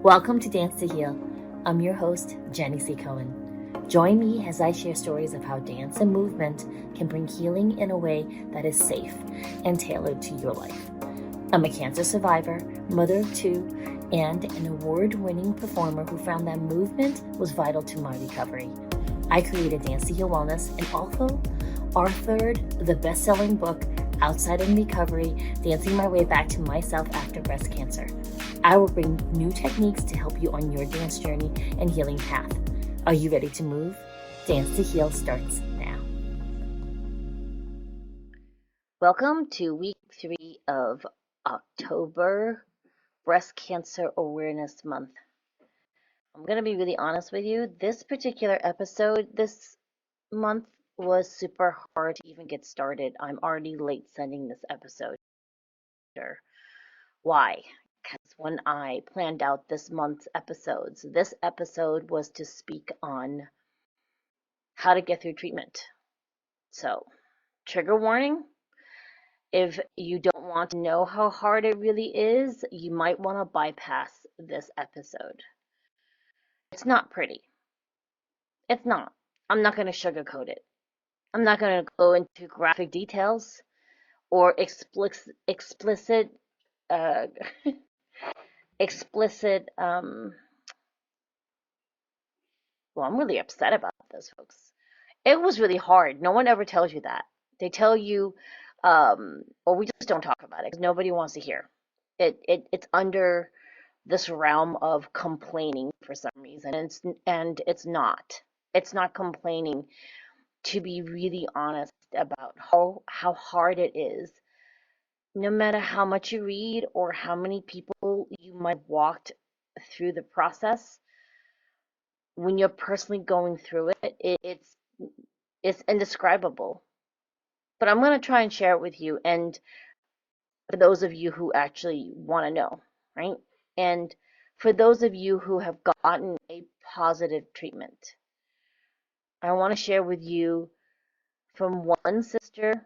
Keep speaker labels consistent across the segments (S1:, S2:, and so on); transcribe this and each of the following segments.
S1: Welcome to Dance to Heal. I'm your host, Jenny C. Cohen. Join me as I share stories of how dance and movement can bring healing in a way that is safe and tailored to your life. I'm a cancer survivor, mother of two, and an award-winning performer who found that movement was vital to my recovery. I created Dance to Heal Wellness and also authored the best-selling book, Outside in Recovery, Dancing My Way Back to Myself After Breast Cancer. I will bring new techniques to help you on your dance journey and healing path. Are you ready to move? Dance to Heal starts now. Welcome to week 3 of October Breast Cancer Awareness Month. I'm going to be really honest with you. This particular episode this month was super hard to even get started. I'm already late sending this episode. Why? Because when I planned out this month's episodes, this episode was to speak on how to get through treatment. So, trigger warning, if you don't want to know how hard it really is, you might want to bypass this episode. It's not pretty. It's not. I'm not going to sugarcoat it. I'm not going to go into graphic details or explicit well, I'm really upset about this, folks. It was really hard. No one ever tells you that. They tell you, or we just don't talk about it because nobody wants to hear. It's under this realm of complaining for some reason, and it's not. It's not complaining. To be really honest about how hard it is, no matter how much you read or how many people you might have walked through the process, when you're personally going through it, it's indescribable. But I'm going to try and share it with you, and for those of you who actually want to know, right? And for those of you who have gotten a positive treatment, I want to share with you from one sister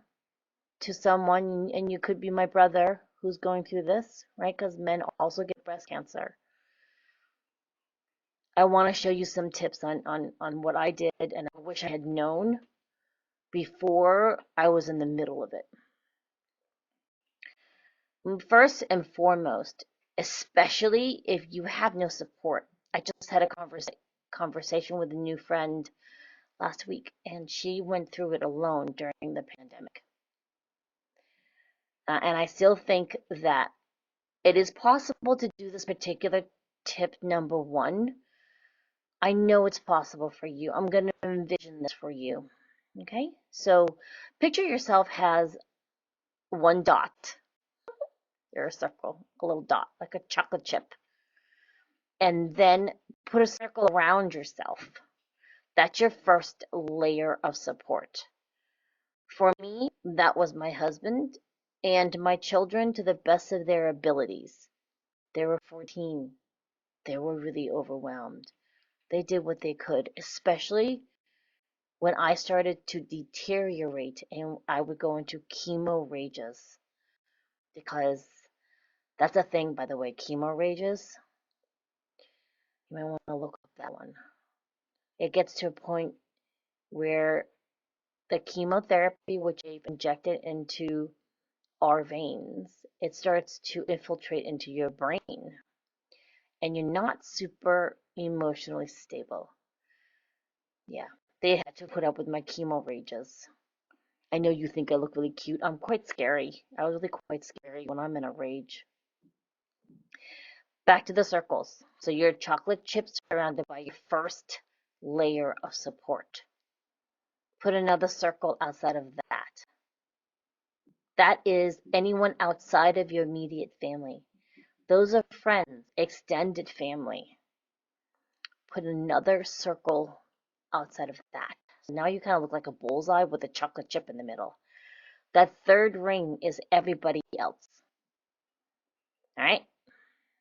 S1: to someone, and you could be my brother who's going through this, right? Because men also get breast cancer. I want to show you some tips on what I did, and I wish I had known before I was in the middle of it. First and foremost, especially if you have no support. I just had a conversation with a new friend last week, and she went through it alone during the pandemic. And I still think that it is possible to do this particular tip number 1. I know it's possible for you. I'm going to envision this for you. Okay? So picture yourself as one dot. You're a circle, a little dot, like a chocolate chip. And then put a circle around yourself. That's your first layer of support. For me, that was my husband and my children to the best of their abilities. They were 14. They were really overwhelmed. They did what they could, especially when I started to deteriorate and I would go into chemo rages. Because that's a thing, by the way, chemo rages. You might want to look up that one. It gets to a point where the chemotherapy, which they've injected into our veins, it starts to infiltrate into your brain. And you're not super emotionally stable. Yeah, they had to put up with my chemo rages. I know you think I look really cute. I'm quite scary. I was really quite scary when I'm in a rage. Back to the circles. So your chocolate chips surrounded by your first layer of support. Put another circle outside of that. That is anyone outside of your immediate family. Those are friends, extended family. Put another circle outside of that. So now you kind of look like a bullseye with a chocolate chip in the middle. That third ring is everybody else. All right?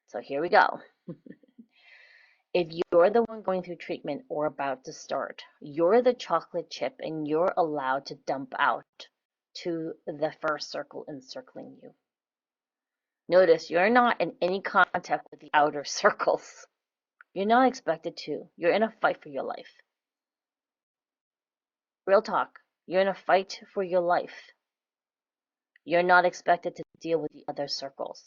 S1: So here we go. If you're the one going through treatment or about to start, you're the chocolate chip and you're allowed to dump out to the first circle encircling you. Notice you're not in any contact with the outer circles. You're not expected to. You're in a fight for your life. Real talk. You're in a fight for your life. You're not expected to deal with the other circles.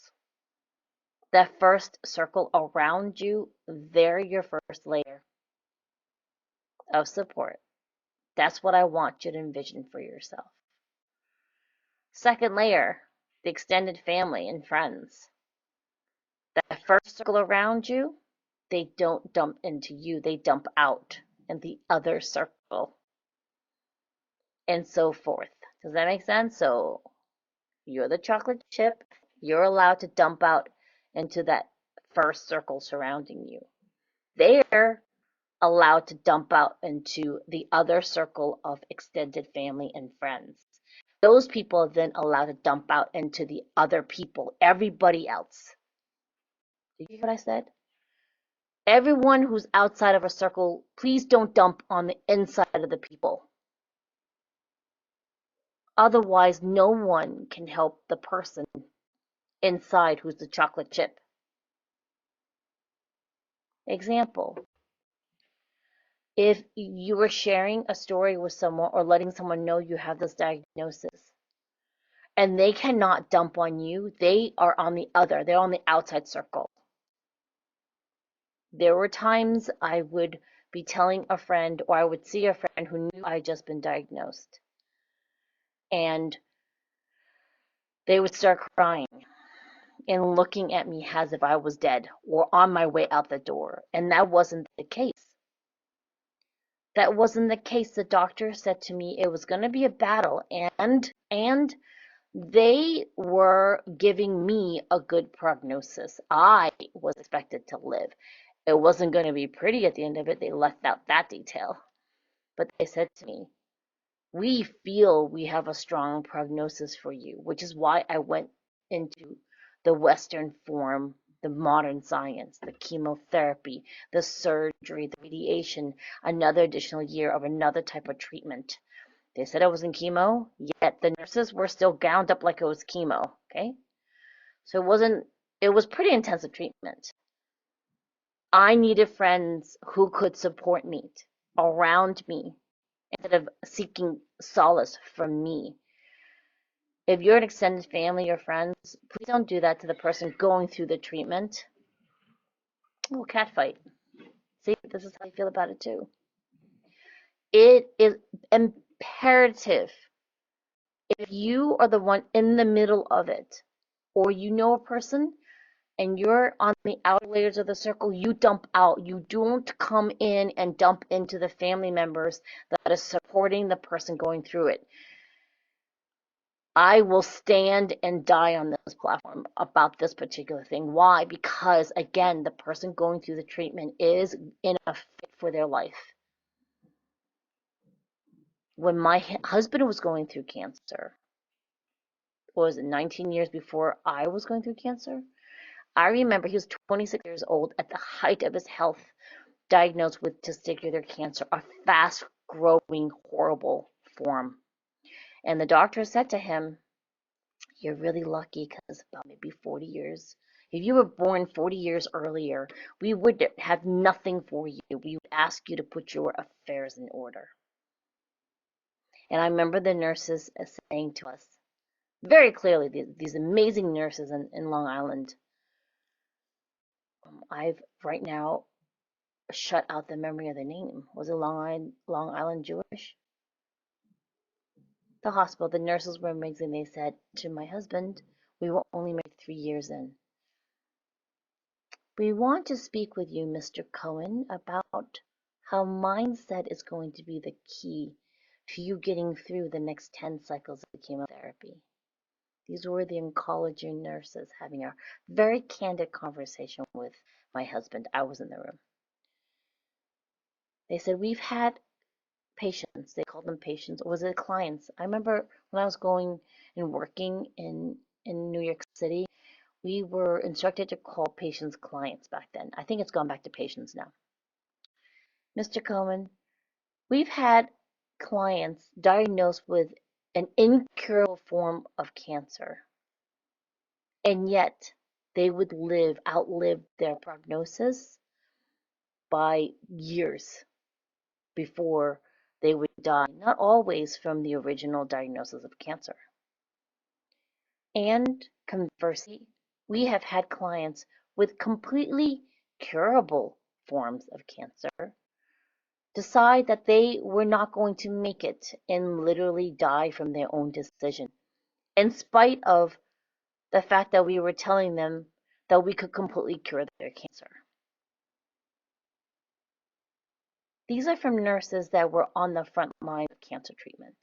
S1: That first circle around you, they're your first layer of support. That's what I want you to envision for yourself. Second layer, the extended family and friends. That first circle around you, they don't dump into you, they dump out in the other circle, and so forth. Does that make sense? So you're the chocolate chip, you're allowed to dump out into that first circle surrounding you. They're allowed to dump out into the other circle of extended family and friends. Those people are then allowed to dump out into the other people, everybody else. Did you hear what I said? Everyone who's outside of a circle, please don't dump on the inside of the people. Otherwise, no one can help the person inside who's the chocolate chip. Example, if you were sharing a story with someone or letting someone know you have this diagnosis, and they cannot dump on you, they're on the outside circle. There were times I would be telling a friend, or I would see a friend who knew I had just been diagnosed, and they would start crying and looking at me as if I was dead or on my way out the door. And that wasn't the case. That wasn't the case. The doctor said to me it was going to be a battle, and they were giving me a good prognosis. I was expected to live. It wasn't going to be pretty at the end of it. They left out that detail. But they said to me, we feel we have a strong prognosis for you, which is why I went into the Western form, the modern science, the chemotherapy, the surgery, the radiation, another additional year of another type of treatment. They said I was in chemo, yet the nurses were still gowned up like it was chemo, okay? So it was pretty intensive treatment. I needed friends who could support me, around me, instead of seeking solace from me. If you're an extended family or friends, please don't do that to the person going through the treatment. Oh, cat fight. See, this is how I feel about it too. It is imperative, if you are the one in the middle of it, or you know a person and you're on the outer layers of the circle, you dump out. You don't come in and dump into the family members that is supporting the person going through it. I will stand and die on this platform about this particular thing. Why? Because, again, the person going through the treatment is in a fit for their life. When my husband was going through cancer, was it 19 years before I was going through cancer? I remember he was 26 years old at the height of his health, diagnosed with testicular cancer, a fast-growing, horrible form. And the doctor said to him, you're really lucky because about maybe 40 years. If you were born 40 years earlier, we would have nothing for you. We would ask you to put your affairs in order. And I remember the nurses saying to us very clearly, these amazing nurses in Long Island, I've right now shut out the memory of the name. Was it Long Island Jewish? The hospital, the nurses were amazing. They said to my husband, we will only make 3 years in. We want to speak with you, Mr. Cohen, about how mindset is going to be the key to you getting through the next 10 cycles of chemotherapy. These were the oncology nurses having a very candid conversation with my husband. I was in the room. They said, we've had patients. They called them patients. Or was it clients? I remember when I was going and working in New York City, we were instructed to call patients clients back then. I think it's gone back to patients now. Mr. Cohen, we've had clients diagnosed with an incurable form of cancer. And yet they would outlive their prognosis by years before they would die, not always from the original diagnosis of cancer. And conversely, we have had clients with completely curable forms of cancer decide that they were not going to make it and literally die from their own decision, in spite of the fact that we were telling them that we could completely cure their cancer. These are from nurses that were on the front line of cancer treatment.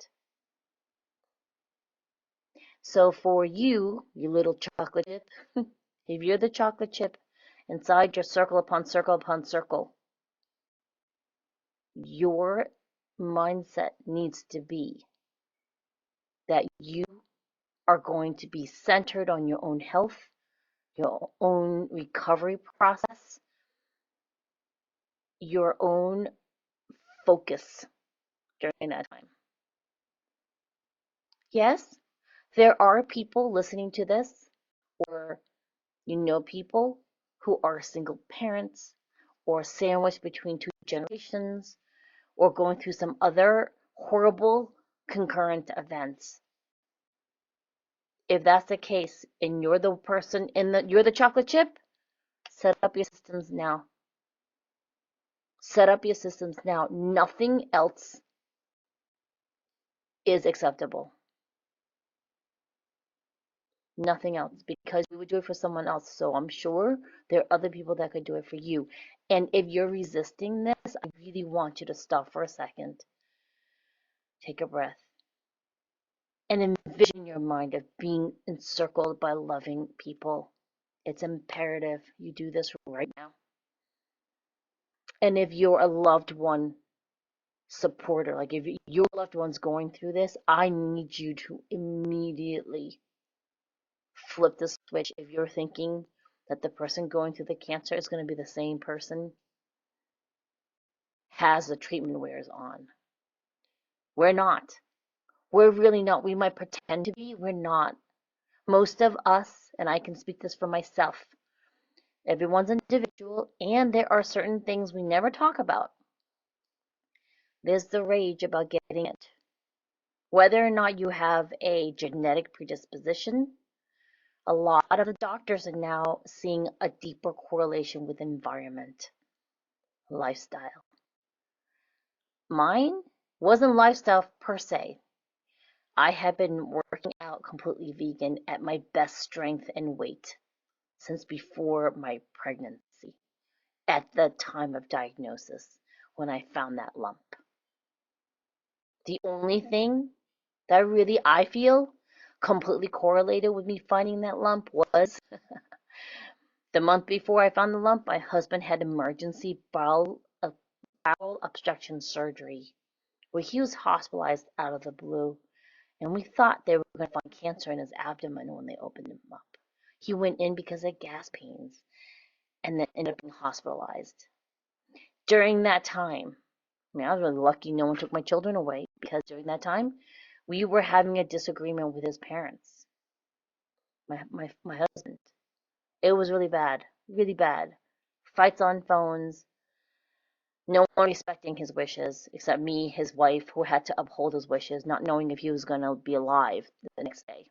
S1: So for you, you little chocolate chip, if you're the chocolate chip inside your circle upon circle upon circle, your mindset needs to be that you are going to be centered on your own health, your own recovery process, your own focus during that time. Yes, there are people listening to this, or you know people who are single parents, or sandwiched between two generations, or going through some other horrible concurrent events. If that's the case, and you're the person you're the chocolate chip, set up your systems now. Set up your systems now. Nothing else is acceptable. Nothing else, because you would do it for someone else. So I'm sure there are other people that could do it for you. And if you're resisting this, I really want you to stop for a second. Take a breath. And envision your mind of being encircled by loving people. It's imperative you do this right now. And if you're a loved one supporter, like if your loved one's going through this, I need you to immediately flip the switch. If you're thinking that the person going through the cancer is going to be the same person has the treatment wears on. We're not. We're really not. We might pretend to be. We're not. Most of us, and I can speak this for myself, everyone's individual, and there are certain things we never talk about. There's the rage about getting it. Whether or not you have a genetic predisposition, a lot of the doctors are now seeing a deeper correlation with environment, lifestyle. Mine wasn't lifestyle per se. I had been working out completely vegan at my best strength and weight since before my pregnancy, at the time of diagnosis, when I found that lump. The only thing that really I feel completely correlated with me finding that lump was the month before I found the lump, my husband had emergency bowel obstruction surgery where he was hospitalized out of the blue. And we thought they were going to find cancer in his abdomen when they opened him up. He went in because of gas pains and then ended up being hospitalized. During that time, I was really lucky no one took my children away, because during that time, we were having a disagreement with his parents, my husband. It was really bad, really bad. Fights on phones, no one respecting his wishes except me, his wife, who had to uphold his wishes, not knowing if he was going to be alive the next day.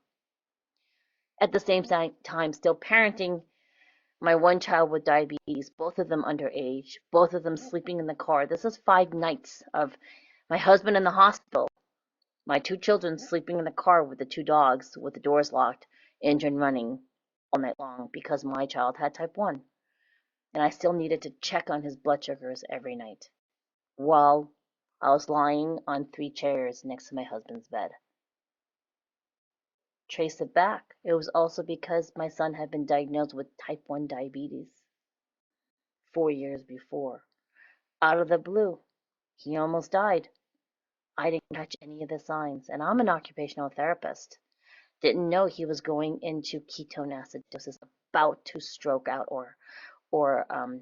S1: At the same time, still parenting my one child with diabetes, both of them underage, both of them sleeping in the car. This is 5 nights of my husband in the hospital, my 2 children sleeping in the car with the 2 dogs with the doors locked, engine running all night long because my child had type 1. And I still needed to check on his blood sugars every night while I was lying on 3 chairs next to my husband's bed. Trace it back. It was also because my son had been diagnosed with type 1 diabetes 4 years before. Out of the blue, he almost died. I didn't catch any of the signs, and I'm an occupational therapist. Didn't know he was going into ketone acidosis, about to stroke out or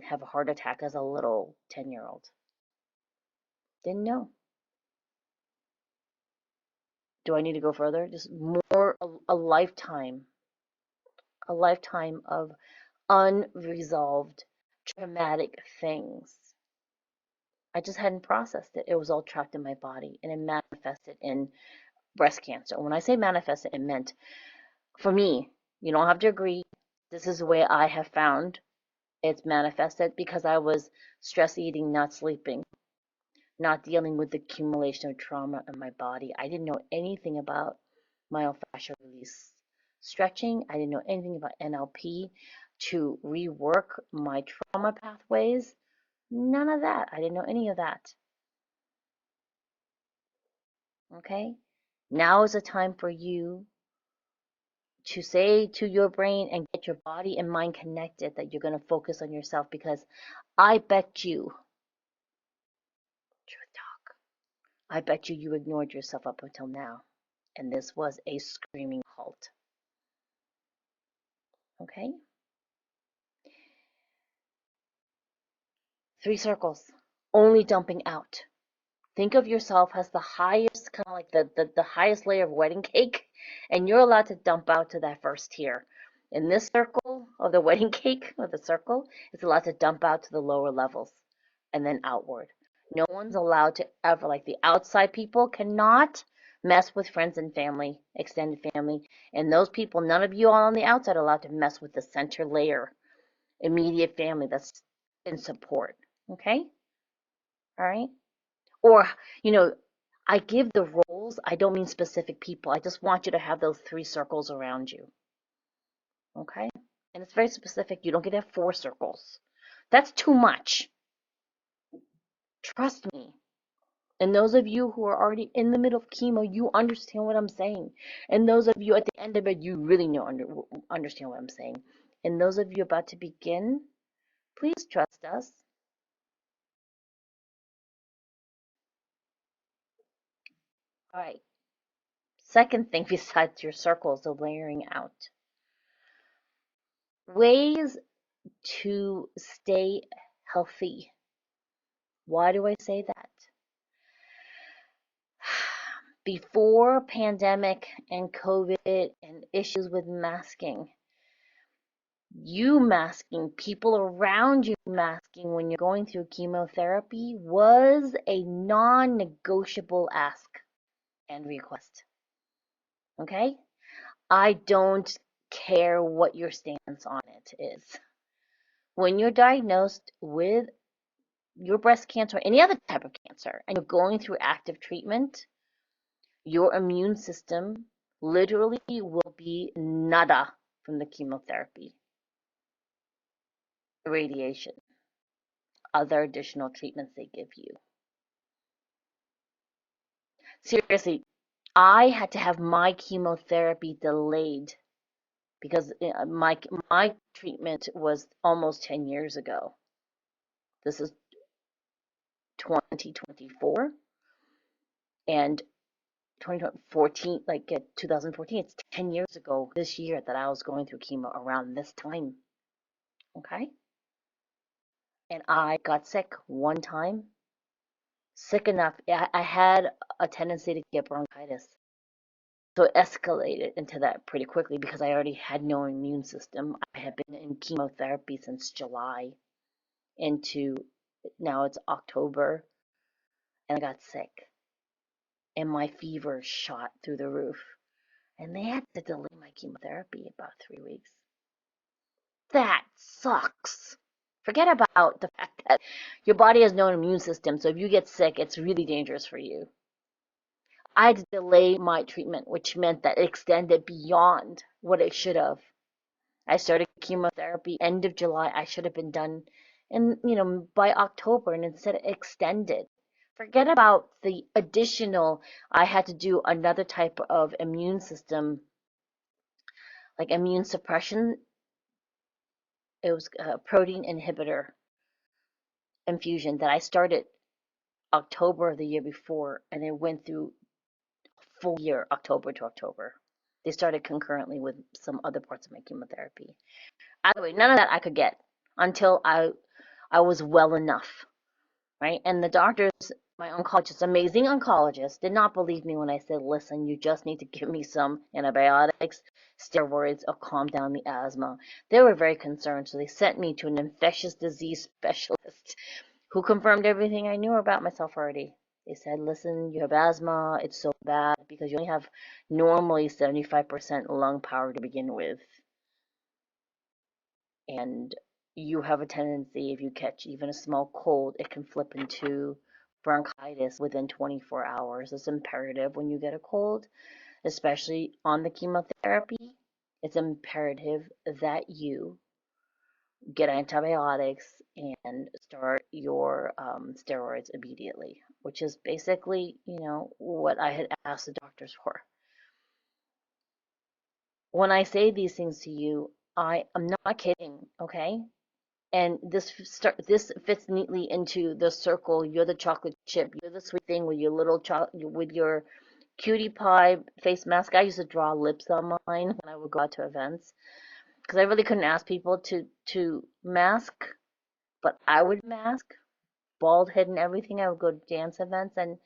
S1: have a heart attack as a little 10-year-old. Didn't know. Do I need to go further? Just more a lifetime a lifetime of unresolved traumatic things. I just hadn't processed it. It was all trapped in my body, and it manifested in breast cancer. When I say manifested, it meant, for me, you don't have to agree. This is the way I have found it's manifested, because I was stress eating, not sleeping, not dealing with the accumulation of trauma in my body. I didn't know anything about myofascial release stretching. I didn't know anything about NLP to rework my trauma pathways. None of that. I didn't know any of that. Okay? Now is the time for you to say to your brain and get your body and mind connected that you're going to focus on yourself, because I bet you, truth talk, I bet you ignored yourself up until now. And this was a screaming halt. Okay? 3 circles. Only dumping out. Think of yourself as the highest, kind of like the highest layer of wedding cake, and you're allowed to dump out to that first tier. In this circle of the wedding cake, or the circle, it's allowed to dump out to the lower levels and then outward. No one's allowed to ever, like the outside people cannot mess with friends and family, extended family, and those people, none of you on the outside are allowed to mess with the center layer, immediate family that's in support. Okay? All right? Or, I give the roles, I don't mean specific people. I just want you to have those 3 circles around you. Okay? And it's very specific. You don't get to have 4 circles. That's too much. Trust me. And those of you who are already in the middle of chemo, you understand what I'm saying. And those of you at the end of it, you really understand what I'm saying. And those of you about to begin, please trust us. All right. Second thing besides your circles, the layering out. Ways to stay healthy. Why do I say that? Before pandemic and COVID and issues with masking, you masking, people around you masking when you're going through chemotherapy was a non-negotiable ask and request. Okay? I don't care what your stance on it is. When you're diagnosed with your breast cancer or any other type of cancer and you're going through active treatment, your immune system literally will be nada from the chemotherapy, radiation, other additional treatments they give you. Seriously, I had to have my chemotherapy delayed because my treatment was almost 10 years ago. This is 2024, and 2014, 2014, it's 10 years ago this year that I was going through chemo around this time. Okay? And I got sick one time. Sick enough, I had a tendency to get bronchitis. So it escalated into that pretty quickly because I already had no immune system. I had been in chemotherapy since July into now it's October, and I got sick. And my fever shot through the roof. And they had to delay my chemotherapy about 3 weeks. That sucks. Forget about the fact that your body has no immune system, so if you get sick, it's really dangerous for you. I had to delay my treatment, which meant that it extended beyond what it should have. I started chemotherapy end of July. I should have been done by October, and instead it extended. Forget about the additional, I had to do another type of immune system, like immune suppression. It was a protein inhibitor infusion that I started October of the year before, and it went through full year, October to October. They started concurrently with some other parts of my chemotherapy. Either way, none of that I could get until I was well enough, right? And the doctors, My oncologist, amazing oncologist, did not believe me when I said, listen, you just need to give me some antibiotics, steroids, or calm down the asthma. They were very concerned, so they sent me to an infectious disease specialist who confirmed everything I knew about myself already. They said, listen, you have asthma, it's so bad because you only have normally 75% lung power to begin with. And you have a tendency, if you catch even a small cold, it can flip into bronchitis within 24 hours. It's imperative when you get a cold, especially on the chemotherapy, it's imperative that you get antibiotics and start your steroids immediately, which is basically, what I had asked the doctors for. When I say these things to you, I am not kidding, okay? And this fits neatly into the circle. You're the chocolate chip. You're the sweet thing with your with your cutie pie face mask. I used to draw lips on mine when I would go out to events because I really couldn't ask people to mask, but I would mask, bald head and everything. I would go to dance events, and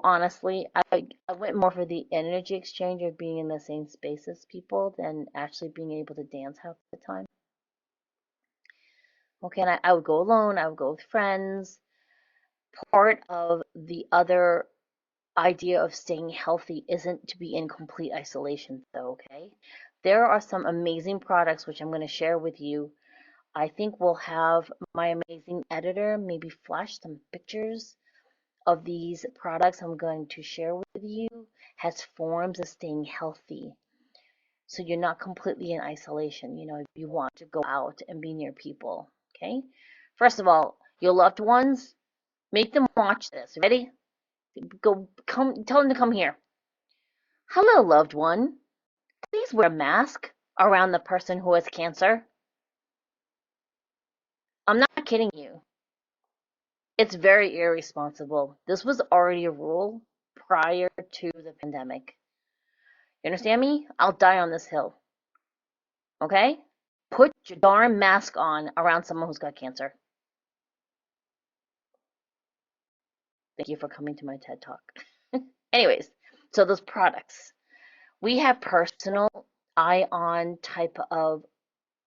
S1: honestly, I went more for the energy exchange of being in the same space as people than actually being able to dance half the time. Okay, and I would go alone, I would go with friends. Part of the other idea of staying healthy isn't to be in complete isolation, though, okay? There are some amazing products which I'm going to share with you. I think we'll have my amazing editor maybe flash some pictures of these products I'm going to share with you, has forms of staying healthy. So you're not completely in isolation, if you want to go out and be near people, okay? First of all, your loved ones, make them watch this. Ready? Tell them to come here. Hello, loved one. Please wear a mask around the person who has cancer. I'm not kidding you. It's very irresponsible. This was already a rule prior to the pandemic. You understand me? I'll die on this hill. Okay? Put your darn mask on around someone who's got cancer. Thank you for coming to my TED Talk. Anyways, so those products. We have personal ion type of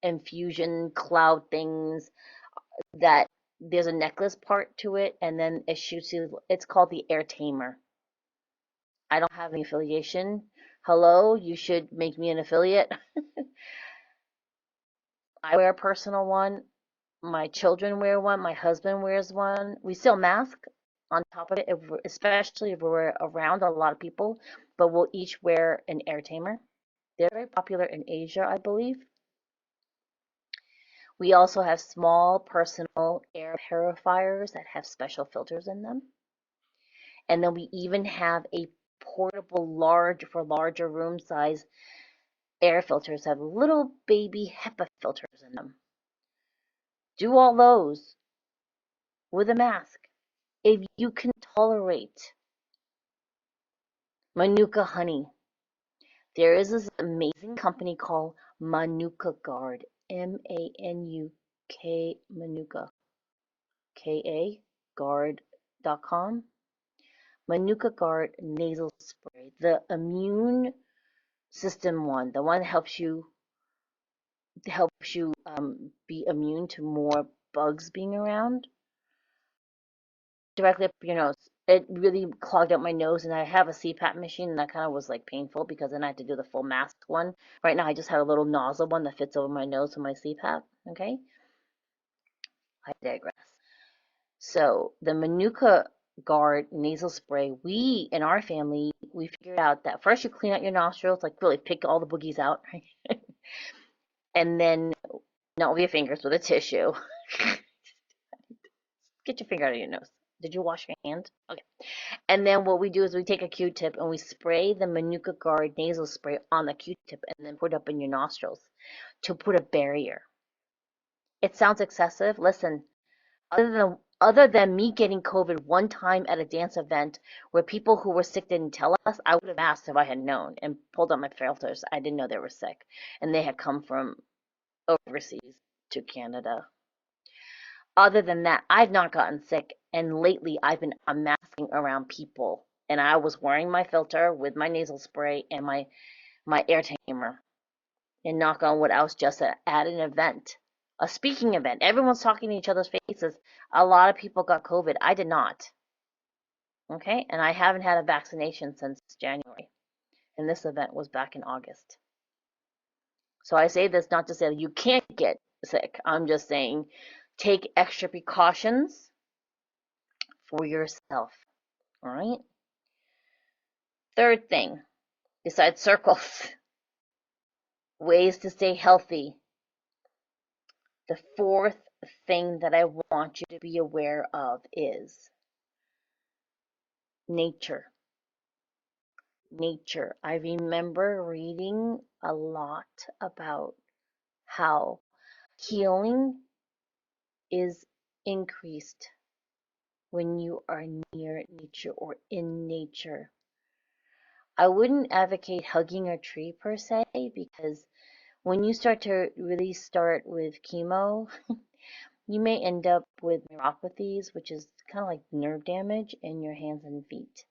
S1: infusion cloud things that there's a necklace part to it, and then it shoots you. It's called the AirTamer. I don't have any affiliation. Hello, you should make me an affiliate. I wear a personal one. My children wear one. My husband wears one. We still mask on top of it, especially if we're around a lot of people, but we'll each wear an AirTamer. They're very popular in Asia, I believe. We also have small personal air purifiers that have special filters in them. And then we even have a portable for larger room size air filters that have little baby HEPA filters in them. Do all those with a mask. If you can tolerate Manuka honey, there is this amazing company called ManukaGuard, M-A-N-U-K, Manuka, K-A, guard.com. ManukaGuard nasal spray, the immune system one, the one that helps you be immune to more bugs being around, directly up your nose. It really clogged up my nose, and I have a CPAP machine, and that kind of was like painful because then I had to do the full mask one. Right now, I just have a little nozzle one that fits over my nose for my CPAP. Okay, I digress. So the Manuka Guard nasal spray, we in our family, we figured out that first you clean out your nostrils, like really pick all the boogies out, right? And then not with your fingers, with a tissue. Get your finger out of your nose. Did you wash your hand? Okay. And then what we do is we take a Q-tip and we spray the ManukaGuard nasal spray on the Q-tip and then put it up in your nostrils to put a barrier. It sounds excessive. Listen, other than me getting COVID one time at a dance event where people who were sick didn't tell us, I would have asked if I had known and pulled up my filters. I didn't know they were sick, and they had come from overseas to Canada. other than that, I've not gotten sick. And lately, I've been unmasking around people. And I was wearing my filter with my nasal spray and my AirTamer. And knock on wood, I was just at an event, a speaking event. Everyone's talking to each other's faces. A lot of people got COVID. I did not. Okay? And I haven't had a vaccination since January. And this event was back in August. So I say this not to say that you can't get sick. I'm just saying take extra precautions for yourself. All right? Third thing, besides circles, ways to stay healthy. The fourth thing that I want you to be aware of is nature. Nature. I remember reading a lot about how healing is increased when you are near nature or in nature. I wouldn't advocate hugging a tree per se, because when you start to really start with chemo, you may end up with neuropathies, which is kind of like nerve damage in your hands and feet.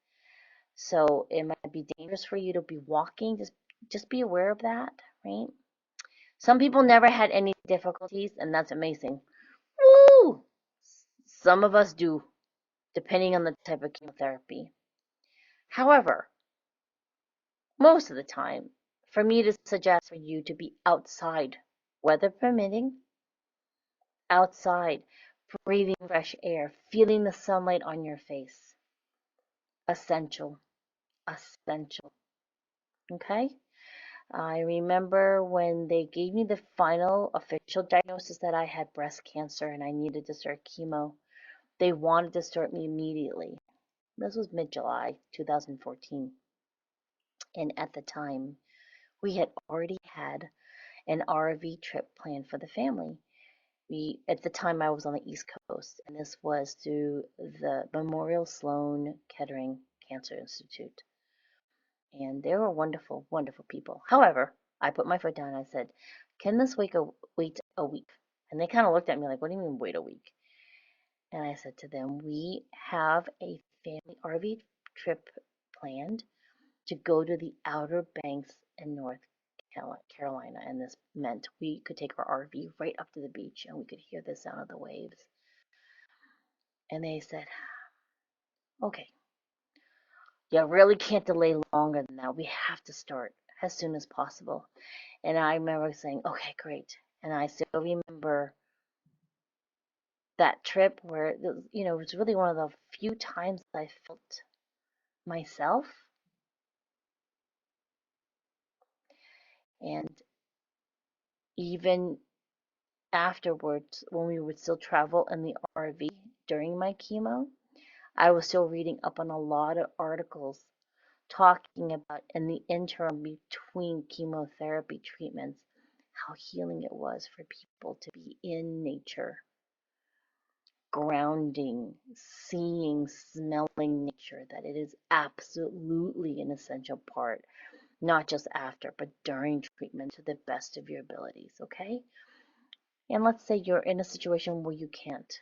S1: So it might be dangerous for you to be walking. Just be aware of that, right? Some people never had any difficulties, and that's amazing. Woo! Some of us do, depending on the type of chemotherapy. However, most of the time, for me to suggest for you to be outside, weather permitting, outside, breathing fresh air, feeling the sunlight on your face. Essential. Essential. Okay? I remember when they gave me the final official diagnosis that I had breast cancer and I needed to start chemo. They wanted to start me immediately. This was mid-July 2014. And at the time, we had already had an RV trip planned for the family. At the time, I was on the East Coast, and this was through the Memorial Sloan Kettering Cancer Institute. And they were wonderful, wonderful people. However, I put my foot down and I said, can this wait a week? And they kind of looked at me like, what do you mean wait a week? And I said to them, we have a family RV trip planned to go to the Outer Banks in North Carolina. And this meant we could take our RV right up to the beach and we could hear the sound of the waves. And they said, okay, you really can't delay longer than that. We have to start as soon as possible. And I remember saying, okay, great. And I still remember that trip where, it was really one of the few times I felt myself. And even afterwards, when we would still travel in the RV during my chemo, I was still reading up on a lot of articles talking about in the interim between chemotherapy treatments, how healing it was for people to be in nature, grounding, seeing, smelling nature, that it is absolutely an essential part, not just after, but during treatment to the best of your abilities, okay? And let's say you're in a situation where you can't.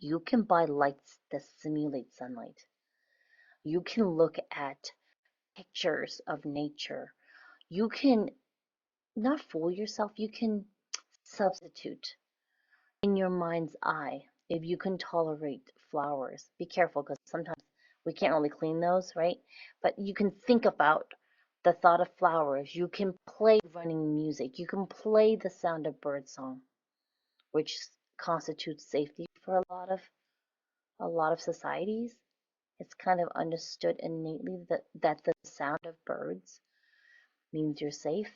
S1: You can buy lights that simulate sunlight. You can look at pictures of nature. You can not fool yourself, you can substitute in your mind's eye if you can tolerate flowers. Be careful because sometimes we can't really clean those, right? But you can think about the thought of flowers. You can play running music. You can play the sound of birdsong, which constitutes safety for a lot of societies. It's kind of understood innately that the sound of birds means you're safe.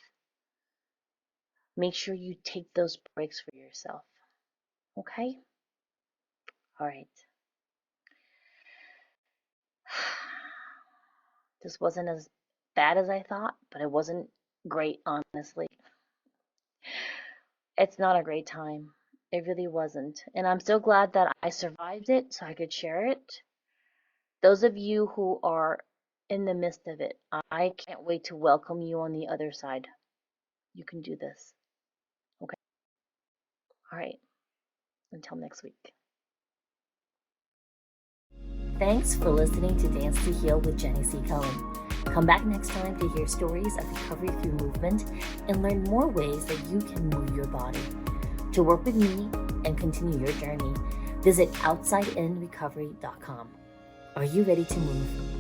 S1: Make sure you take those breaks for yourself. Okay? All right. This wasn't as bad as I thought, but it wasn't great, honestly. It's not a great time. It really wasn't. And I'm so glad that I survived it so I could share it. Those of you who are in the midst of it, I can't wait to welcome you on the other side. You can do this. Okay? All right. Until next week.
S2: Thanks for listening to Dance to Heal with Jenny C. Cohen. Come back next time to hear stories of recovery through movement and learn more ways that you can move your body. To work with me and continue your journey, visit OutsideInRecovery.com. Are you ready to move?